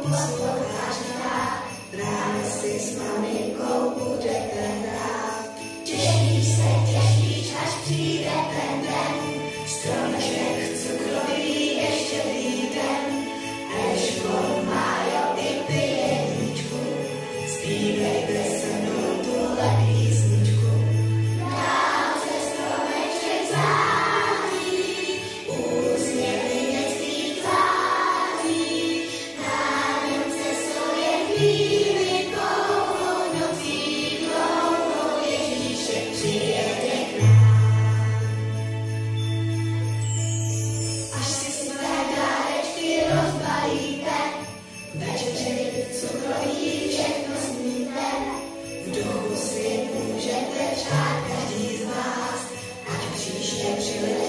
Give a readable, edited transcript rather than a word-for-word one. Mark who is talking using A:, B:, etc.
A: posloucháš rád, ráno si s maminkou budete hrát. Těšíš, až přijde ten den, stromeček cukrový ještě den. Eško Májo i ty jedničku, zpívejte se mnou tuhle písničku. Dál se stromeček září, úsměvy dětských tváří, Vánoce jsou jen chvíli dlouhou nocí dlouhou, Ježíšek přijede k nám. Až si své dárečky rozbalíte, večeři cukroví všechno sníte, v duchu si můžete přát každý z vás, ať příště přilete.